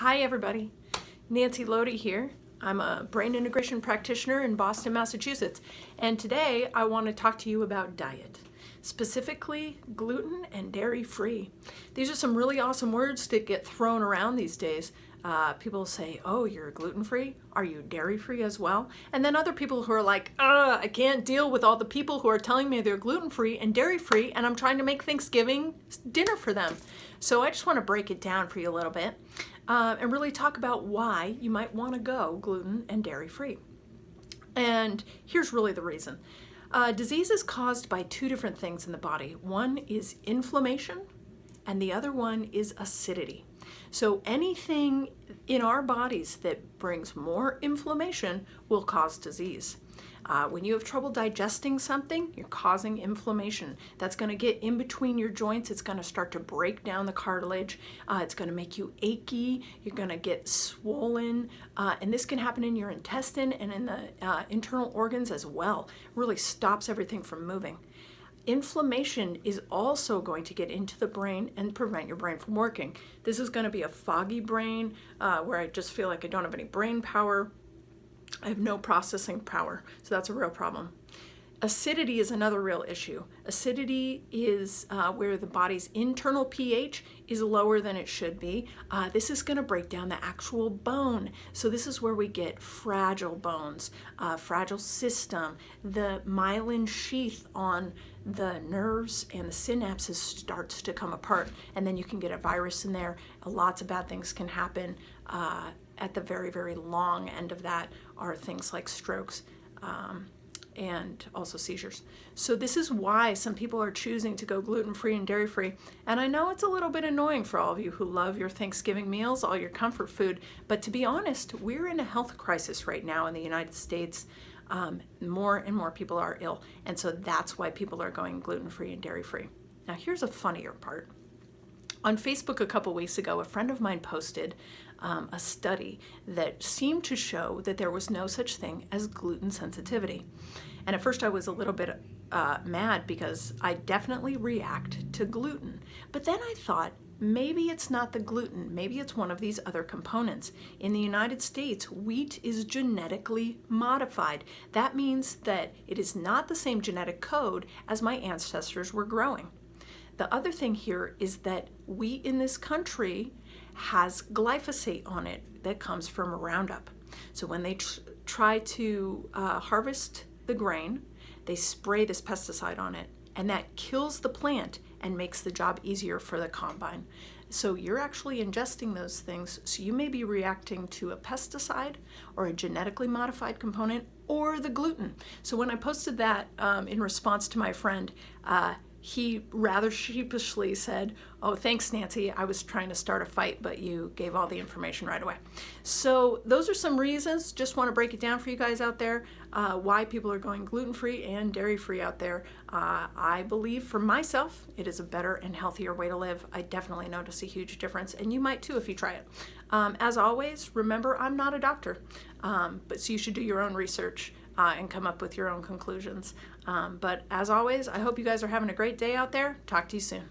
Hi everybody, Nancy Lodi here. I'm a brain integration practitioner in Boston, Massachusetts, and today I want to talk to you about diet, specifically gluten and dairy-free. These are some really awesome words that get thrown around these days. People say, oh, you're gluten-free? Are you dairy-free as well? And then other people who are like, I can't deal with all the people who are telling me they're gluten-free and dairy-free, and I'm trying to make Thanksgiving dinner for them. So I just want to break it down for you a little bit and really talk about why you might want to go gluten and dairy-free. And here's really the reason. Disease is caused by two different things in the body. One is inflammation, and the other one is acidity. So anything in our bodies that brings more inflammation will cause disease. When you have trouble digesting something, you're causing inflammation. That's going to get in between your joints. It's going to start to break down the cartilage. It's going to make you achy. You're going to get swollen. And this can happen in your intestine and in the internal organs as well. It really stops everything from moving. Inflammation is also going to get into the brain and prevent your brain from working. This is going to be a foggy brain where I just feel like I don't have any brain power. I have no processing power, so that's a real problem. Acidity is another real issue. Acidity is where the body's internal pH is lower than it should be. This is going to break down the actual bone. So this is where we get fragile bones, fragile system. The myelin sheath on the nerves and the synapses starts to come apart, and then you can get a virus in there. Lots of bad things can happen. At the very, very long end of that are things like strokes and also seizures. So this is why some people are choosing to go gluten-free and dairy-free. And I know it's a little bit annoying for all of you who love your Thanksgiving meals, all your comfort food, but to be honest, we're in a health crisis right now in the United States. More and more people are ill, and so that's why people are going gluten-free and dairy-free. Now here's a funnier part. On Facebook a couple weeks ago, a friend of mine posted a study that seemed to show that there was no such thing as gluten sensitivity. And at first I was a little bit mad because I definitely react to gluten. But then I thought, maybe it's not the gluten, maybe it's one of these other components. In the United States, wheat is genetically modified. That means that it is not the same genetic code as my ancestors were growing. The other thing here is that wheat in this country has glyphosate on it that comes from a Roundup. So when they try to harvest the grain, they spray this pesticide on it, and that kills the plant and makes the job easier for the combine. So you're actually ingesting those things, so you may be reacting to a pesticide or a genetically modified component or the gluten. So when I posted that in response to my friend, he rather sheepishly said, oh, thanks, Nancy. I was trying to start a fight, but you gave all the information right away. So those are some reasons. Just want to break it down for you guys out there, why people are going gluten-free and dairy-free out there. I believe for myself, it is a better and healthier way to live. I definitely notice a huge difference, and you might too if you try it. As always, remember, I'm not a doctor, but so you should do your own research and come up with your own conclusions. But as always, I hope you guys are having a great day out there. Talk to you soon.